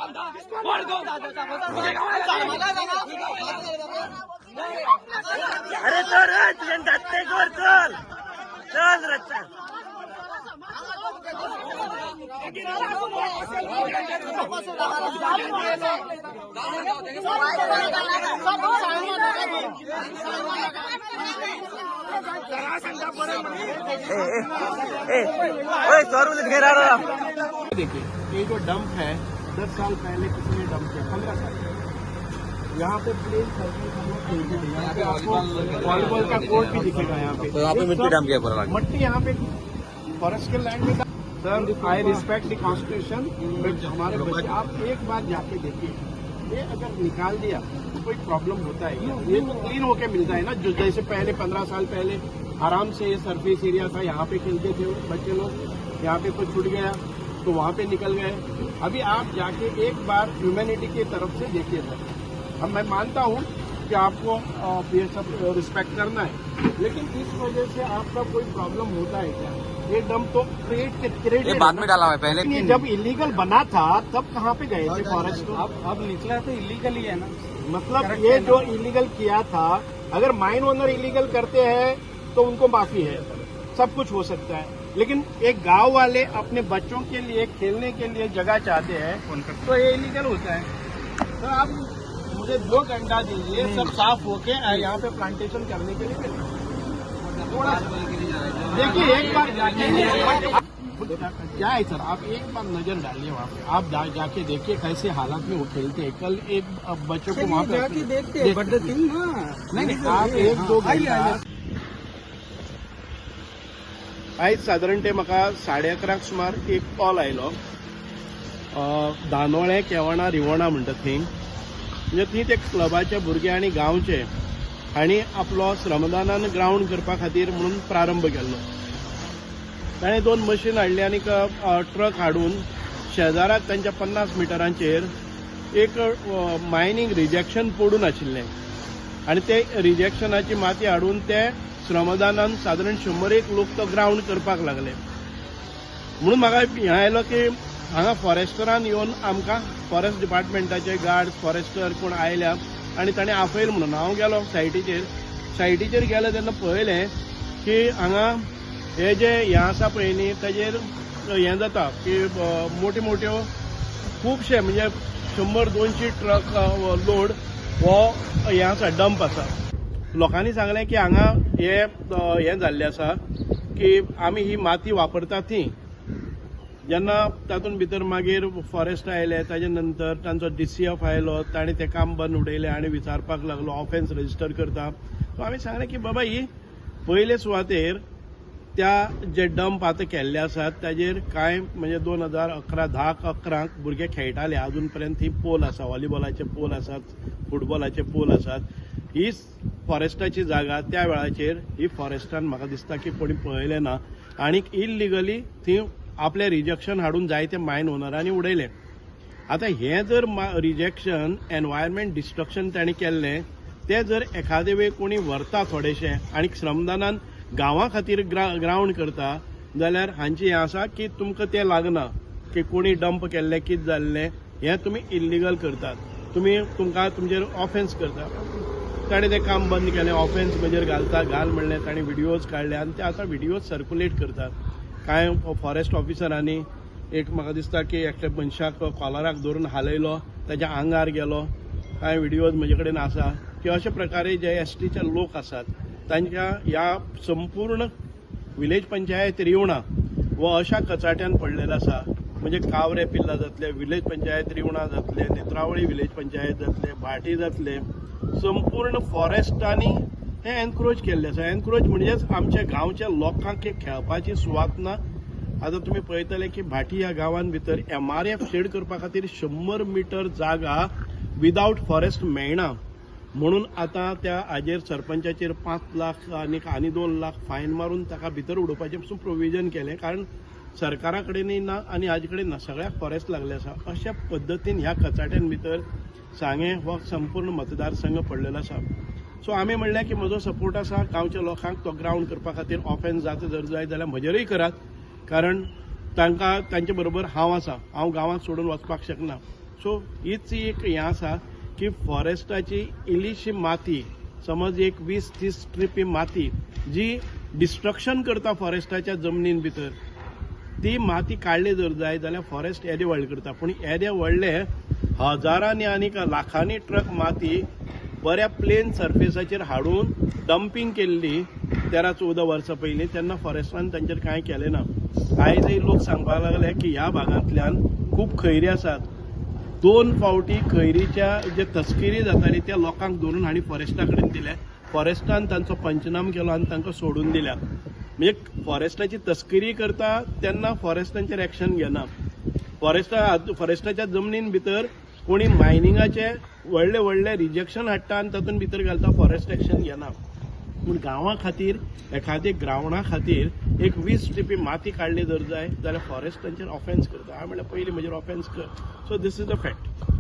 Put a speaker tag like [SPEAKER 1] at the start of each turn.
[SPEAKER 1] अरे चल रे तुझ्या दाते कर चल चल रे चल
[SPEAKER 2] देखिए ये जो डंप है 10 साल पहले किसी ने डंप किया 15 साल यहाँ पे प्लेन सर्विस हम लोग खेलते थे। यहाँ पे आपको वॉलीबॉल का कोर्ट भी दिखेगा। यहाँ पे
[SPEAKER 1] मिट्टी डंप किया पूरा
[SPEAKER 2] मट्टी यहाँ पे फॉरेस्ट के लैंड में। Sir I respect the constitution but हमारे बच्चे आप एक बार जाके देखिए ये अगर निकाल दिया तो कोई प्रॉब्लम होता है क्या? ये तो क्लीन होके मिलता है ना। जो जैसे पहले 15 साल पहले आराम से ये सरफेस एरिया था, यहाँ पे खेलते थे बच्चे लोग, यहाँ पे कुछ छूट गया तो वहाँ पे निकल गए। अभी आप जाके एक बार ह्यूमैनिटी की तरफ से देखिए सर। अब मैं मानता हूँ कि आपको ये सब रिस्पेक्ट करना है, लेकिन इस वजह से आपका कोई प्रॉब्लम होता है क्या? ये डंप तो क्रिएट
[SPEAKER 1] बाद में डाला हुआ है, पहले
[SPEAKER 2] जब इलीगल बना था तब कहाँ पे गए थे फॉरेस्ट?
[SPEAKER 3] अब निकला तो इलीगल ही है ना।
[SPEAKER 2] मतलब ये जो इलीगल किया था, अगर माइन ओनर इलीगल करते हैं तो उनको माफी है, सब कुछ हो सकता है। लेकिन एक गांव वाले अपने बच्चों के लिए खेलने के लिए जगह चाहते हैं तो ये इलीगल होता है। तो आप मुझे 2 घंटा दीजिए, सब साफ होके यहाँ पे प्लांटेशन करने के लिए थोड़ा देखिए एक बार जाके क्या है सर, आप एक बार नजर डालिए वहाँ पे, आप जाके देखिए कैसे हालात में वो खेलते हैं। कल एक बच्चों को वहाँ पे
[SPEAKER 3] देखते
[SPEAKER 2] नहीं, आप 1-2 घंटा आयज साधारण म्हाका 11:30 सुमार एक कॉल आयलो दानोळे केवणा रिवणा म्हणटा थंय, म्हणजे थंय ते क्लबाचे भुरगे आनी गांवचे हांणी आपलो श्रमदानान ग्राउंड करपा खातीर म्हणून प्रारंभ केल्लो। ताणें 2 मशीन हाडली आनी ट्रक हाडून शेजाराक तांच्या 50 मिटरांचेर एक मायनींग रिजेक्शन पडून आशिल्लें आनी ते रिजेक्शनाची माती हाडून ते श्रमदानान साधारण 100 लोक तो ग्राउंड करपाक लागले। म्हणून म्हाका हें आयलो की हांगा फॉरेस्टरान येवन आमकां फॉरेस्ट डिपार्टमेंटाचे गार्ड फॉरेस्टर कोण आयल्या आनी ताणें आपयलो म्हणून हांव गेलो सायटीचेर गेलो तेन्ना पळयलें की हांगा हे जे हें आसा पळय न्ही ताजेर हें जाता की मोठ्यो खुबशे म्हणजे 100-200 ट्रक लोड हो हें आसा डंप आसा। लोकांनी सांगलें की हांगा हें जाल्लें आसा की आमी ही माती वापरता ती, जेन्ना तातूंत भितर मागीर फॉरेस्ट आयले ताजे नंतर तांचो DCF आयलो, ताणें तें काम बंद उडयलें आनी विचारपाक लागलो ऑफेन्स रजिस्टर करता। सो आमी सांगलें की बाबा ही पयले सुवातेर त्या जे डंप आतां केल्ले आसात ताजेर कांय म्हणजे 2011-10-11 भुरगे खेळटाले, अजून पर्यंत ही पोल आसा, व्हॉलीबॉलाचे पोल आसात, फुटबॉलाचे पोल आसात। ही फॉरेस्टाची जागा त्या वेळाचेर ही फॉरेस्टान म्हाका दिसता की कोणी पळयलें ना आनी इल्लिगली थंय आपलें रिजेक्शन हाडून जायते मायन ओनरांनी उडयलें। आतां हें जर रिजेक्शन एनवायरमेंट डिस्ट्रक्शन तांणी केल्लें तें जर एखादे वेळ कोणी व्हरता थोडेशें आनी श्रमदानान गांवां खातीर ग्राउंड करता जाल्यार हांची हें आसा की तुमकां तें लागना की कोणी डंप केल्लें कितें जाल्लें, हें तुमी इल्लिगल करतात, तुमकां तुमचेर ऑफेन्स करता। ताणें तें काम बंद केलें, ऑफेन्स म्हजेर घाल म्हणलें, ताणें व्हिडियोज काडले आनी ते आतां व्हिडियोज सर्क्युलेट करतात। कांय फॉरेस्ट ऑफिसरांनी एक म्हाका दिसता की एकट्या मनशाक कॉलराक धरून हालयलो, ताच्या आंगार गेलो, कांय व्हिडियोज म्हजे कडेन आसा की अशे प्रकारे जे STचे लोक आसात तांच्या ह्या संपूर्ण विलेज पंचायत रिवणा वो अशा कचाट्यान पडलेलो आसा। म्हणजे कावरे पिल्ला जातले, विलेज पंचायत रिवणा जातले, नेत्रावळी विलेज पंचायत जातले, भाटी जातले, संपूर्ण फॉरेस्टांनी हे एनक्रोच केल्ले आसा। एनक्रोच म्हणजेच आमच्या गांवच्या लोकांक एक खेळपाची सुवात ना। आतां तुमी पळयतले की भाटी ह्या गांवांत भितर MRF शेड करपा खातीर 100 मिटर जागा विदाउट फॉरेस्ट मेळना, म्हणून आतां त्या हाजेर सरपंचाचेर 5 लाख आनी 2 लाख फायन मारून ताका भितर उडोवपाचें पसून प्रोविजन केलें, कारण सरकारा कडेनय ना आनी हाजे कडेन ना, सगळ्याक फॉरेस्ट लागले आसा। अशा पद्दतीन ह्या कचाट्यान भितर सांगे हो संपूर्ण मतदारसंघ पडलेलो आसा। सो आमी म्हणलें की म्हजो सपोर्ट आसा गांवच्या लोकांक तो ग्राउंड करपा खातीर ऑफेन्स जाता जर जाय जाल्यार म्हजेरूय करात, कारण तांकां तांचे बरोबर हांव आसा, हांव गांवांत सोडून वचपाक शकना। सो हीच एक हें आसा की फॉरेस्टाची इल्लीशी माती, समज एक 20-30 ट्रिपी माती जी डिस्ट्रक्शन करता फॉरेस्टाच्या जमनीन भितर, ती माती काडली जर जाय जाल्यार फॉरेस्ट एरिया व्हडले करता. पूण एरिया व्हडले हजारांनी आनी लाखांनी ट्रक माती बऱ्या प्लेन सरफेसाचेर हाडून डंपिंग केल्ली 13-14 वर्सां पयलीं, तेन्ना फॉरेस्टान तांचेर कांय केलें ना. आयजय लोक सांगपाक लागले की ह्या भागांतल्यान खूब खैरी आसात. 2 फावटी खैरीच्या जे तस्करी जाताली त्या लोकांक धरून हांणी फॉरेस्टा कडेन दिल्या. फॉरेस्टान तांचो पंचनाम केलो आनी तांकां सोडून दिल्या. म्हणजे फॉरेस्टाची तस्करी करता तेन्ना फॉरेस्टांचेर एक्शन घेना. फॉरेस्टाच्या जमनीन भितर कोणी मायनिंगाचे व्हडले व्हडले रिजेक्शन हाडटा आनी तातूंत भितर घालता, फॉरेस्ट एक्शन घेना. पूण गांवां खातीर एखाद्या ग्रावंडा खातीर एक 20 ट्रिपी माती काडली जर जाय जाल्यार फॉरेस्ट तांचेर ऑफेन्स करता. हांवें म्हणल्यार पयलीं म्हजेर ऑफेन्स कर. So this is the fact.